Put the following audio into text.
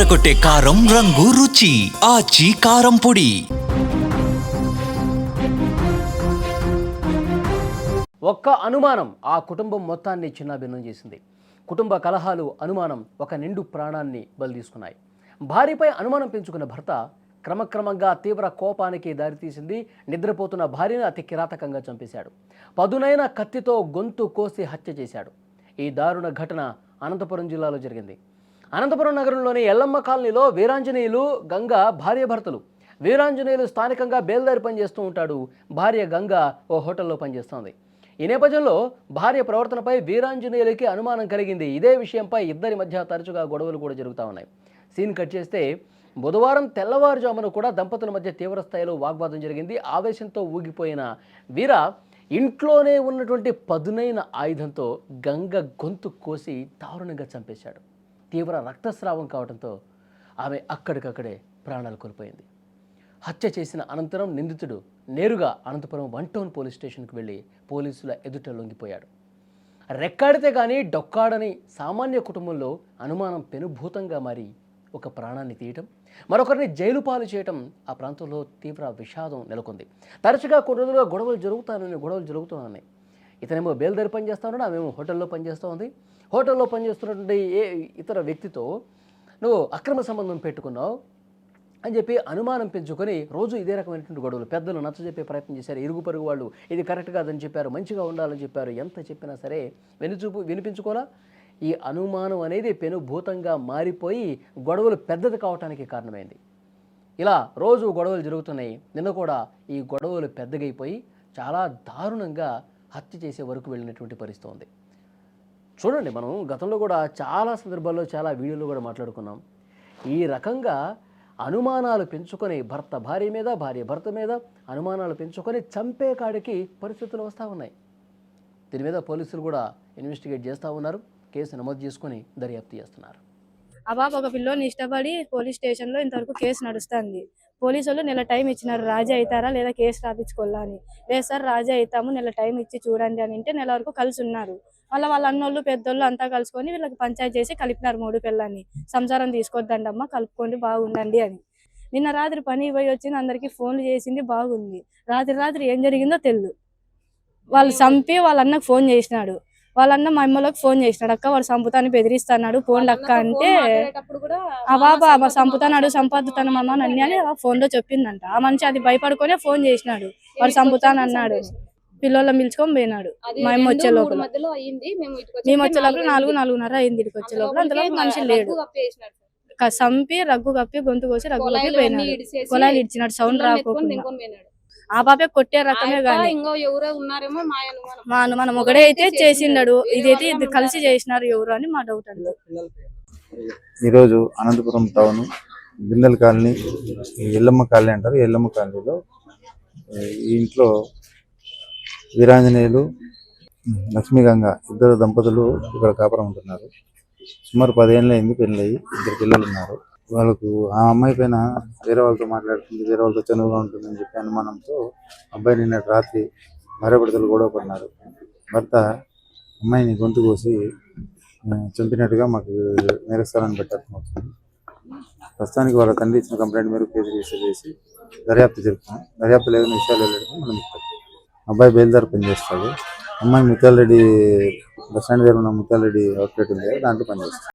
అదరగొట్టే కారం రంగు రుచి ఆచి కారం పొడి. ఒక్క అనుమానం ఆ కుటుంబం మొత్తాన్ని చిన్నాభిన్నం చేసింది. కుటుంబ కలహాలు, అనుమానం ఒక నిండు ప్రాణాన్ని బలి తీసుకున్నాయి. భార్యపై అనుమానం పెంచుకున్న భర్త క్రమక్రమంగా తీవ్ర కోపానికి దారితీసింది. నిద్రపోతున్న భార్యను అతి కిరాతకంగా చంపేశాడు. పదునైన కత్తితో గొంతు కోసి హత్య చేశాడు. ఈ దారుణ ఘటన అనంతపురం జిల్లాలో జరిగింది. అనంతపురం నగరంలోని ఎల్లమ్మ కాలనీలో వీరాంజనేయులు, గంగ భార్యాభర్తలు. వీరాంజనేయులు స్థానికంగా బేల్దారి పనిచేస్తూ ఉంటాడు. భార్య గంగ ఓ హోటల్లో పనిచేస్తోంది. ఈ నేపథ్యంలో భార్య ప్రవర్తనపై వీరాంజనేయులకి అనుమానం కలిగింది. ఇదే విషయంపై ఇద్దరి మధ్య తరచుగా గొడవలు కూడా జరుగుతూ ఉన్నాయి. సీన్ కట్ చేస్తే బుధవారం తెల్లవారుజామున కూడా దంపతుల మధ్య తీవ్ర స్థాయిలో వాగ్వాదం జరిగింది. ఆవేశంతో ఊగిపోయిన వీర ఇంట్లోనే ఉన్నటువంటి పదునైన ఆయుధంతో గంగ గొంతు కోసి దారుణంగా చంపేశాడు. తీవ్ర రక్తస్రావం కావడంతో ఆమె అక్కడికక్కడే ప్రాణాలు కోల్పోయింది. హత్య చేసిన అనంతరం నిందితుడు నేరుగా అనంతపురం 1 టౌన్ పోలీస్ స్టేషన్కి వెళ్ళి పోలీసుల ఎదుట లొంగిపోయాడు. రెక్కాడితే కానీ డొక్కాడని సామాన్య కుటుంబంలో అనుమానం పెనుభూతంగా మారి ఒక ప్రాణాన్ని తీయటం, మరొకరిని జైలు పాలు చేయటం ఆ ప్రాంతంలో తీవ్ర విషాదం నెలకొంది. తరచుగా కొన్ని రోజులుగా గొడవలు జరుగుతున్నాయి. ఇతనేమో బేల్దారి పనిచేస్తా ఉన్నాడు, ఆమెమో హోటల్లో పనిచేస్తూ ఉంది. హోటల్లో పనిచేస్తున్నటువంటి ఇతర వ్యక్తితో నువ్వు అక్రమ సంబంధం పెట్టుకున్నావు అని చెప్పి అనుమానం పెంచుకొని రోజు ఇదే రకమైనటువంటి గొడవలు. పెద్దలు నచ్చజెప్పే ప్రయత్నం చేశారు. ఇరుగు పొరుగు వాళ్ళు ఇది కరెక్ట్ కాదని చెప్పారు, మంచిగా ఉండాలని చెప్పారు. ఎంత చెప్పినా సరే వినిపించుకోరా. ఈ అనుమానం అనేది పెనుభూతంగా మారిపోయి గొడవలు పెద్దది కావటానికి కారణమైంది. ఇలా రోజు గొడవలు జరుగుతున్నాయి. నిన్న కూడా ఈ గొడవలు పెద్దగైపోయి చాలా దారుణంగా హత్య చేసే వరకు వెళ్ళినటువంటి పరిస్థితి ఉంది. చూడండి, మనం గతంలో కూడా చాలా సందర్భాల్లో చాలా వీడియోలు కూడా మాట్లాడుకున్నాం. ఈ రకంగా అనుమానాలు పెంచుకొని భార్య మీద, భార్య భర్త మీద అనుమానాలు పెంచుకొని చంపే కాడికి పరిస్థితులు వస్తూ ఉన్నాయి. దీని మీద పోలీసులు కూడా ఇన్వెస్టిగేట్ చేస్తూ ఉన్నారు. కేసు నమోదు చేసుకొని దర్యాప్తు చేస్తున్నారు. ఆ బాబు ఒక పిల్లోని ఇష్టపడి పోలీస్ స్టేషన్లో ఇంతవరకు కేసు నడుస్తుంది. పోలీసు వాళ్ళు నెల టైం ఇచ్చినారు, రాజీ అవుతారా లేదా కేసు రాపించుకోవాలా అని. లేదు సార్ రాజీ అవుతాము, నెల టైం ఇచ్చి చూడండి అని అంటే నెల వరకు కలిసి ఉన్నారు. వాళ్ళ అన్నోళ్ళు పెద్దోళ్ళు అంతా కలుసుకొని వీళ్ళకి పంచాయతీ చేసి కలిపినారు 3 పిల్లల్ని. సంసారం తీసుకొద్దండమ్మా, కలుపుకోండి, బాగుండండి అని. నిన్న రాత్రి పని పోయి వచ్చింది, అందరికీ ఫోన్లు చేసింది, బాగుంది. రాత్రి ఏం జరిగిందో తెలియదు. వాళ్ళు చంపి వాళ్ళ అన్నకు ఫోన్ చేసినాడు. వాళ్ళన్న మా అమ్మలోకి ఫోన్ చేసినాడు, అక్క వాడు సంపుతాన్ని బెదిరిస్తున్నాడు, ఫోన్ అక్క అంటే ఆ బాబా సంపుతానాడు, సంపాదుతాను అమ్మ నన్ను అని ఫోన్ లో చెప్పిందంట. ఆ మనిషి అది భయపడుకునే ఫోన్ చేసినాడు, వాడు సంపుతాను అన్నాడు. పిల్లలను పిలుచుకొని పోయినాడు. మా అమ్మ వచ్చే లోపల, మేము వచ్చే లోపల 4:30 అయింది. ఇక్కడికి వచ్చే లోపల అంతలో మనిషి లేడు. చంపి రగ్గు కప్పి గొంతు కోసి రగ్గు కప్పి పోయినాడు. కొలాయిలు ఇచ్చినాడు, సౌండ్ రాకపోకుండా. ఆ బాబే కొట్టే రకమే కానీ మా అనుమానం ఒకడే అయితే చేసిండడు. ఇదైతే ఇది కలిసి చేసినారు ఎవరు అని మా డౌట్ అండి. ఈరోజు అనంతపురం టౌన్ బిందెల కాలనీ, ఎల్లమ్మ కాలనీ అంటారు. ఎల్లమ్మ కాలనీలో ఈ ఇంట్లో వీరాంజనేయులు, లక్ష్మీగంగ ఇద్దరు దంపతులు ఇక్కడ కాపురం ఉంటున్నారు. సుమారు 10 ఏళ్ళు అయింది పెళ్ళయి. 2 పిల్లలు ఉన్నారు. వాళ్ళకు ఆ అమ్మాయి పైన వేరే వాళ్ళతో మాట్లాడుతుంది, వేరే వాళ్ళతో చనువుగా ఉంటుందని చెప్పి అనుమానంతో అబ్బాయి నిన్న రాత్రి భార్యాభర్తలు గొడవ పడినారు. భర్త అమ్మాయిని గొంతు కోసి చంపినట్టుగా మాకు నేరస్థానాన్ని పెట్టాల్సి. ప్రస్తుతానికి వాళ్ళ తండ్రి ఇచ్చిన కంప్లైంట్ మేరకు కేసు రిజిస్టర్ చేసి దర్యాప్తు జరుపుతాం. దర్యాప్తులో ఏదైనా విషయాలు వెళ్ళడం మనం ఇస్తాం. అబ్బాయి బయలుదేరి పనిచేస్తాడు. అమ్మాయి ముత్యాలరెడ్డి బస్ స్టాండ్ దగ్గర ఉన్న ముత్యాలరెడ్డి అవుట్లెట్ ఉంది, దాంట్లో పనిచేస్తాడు.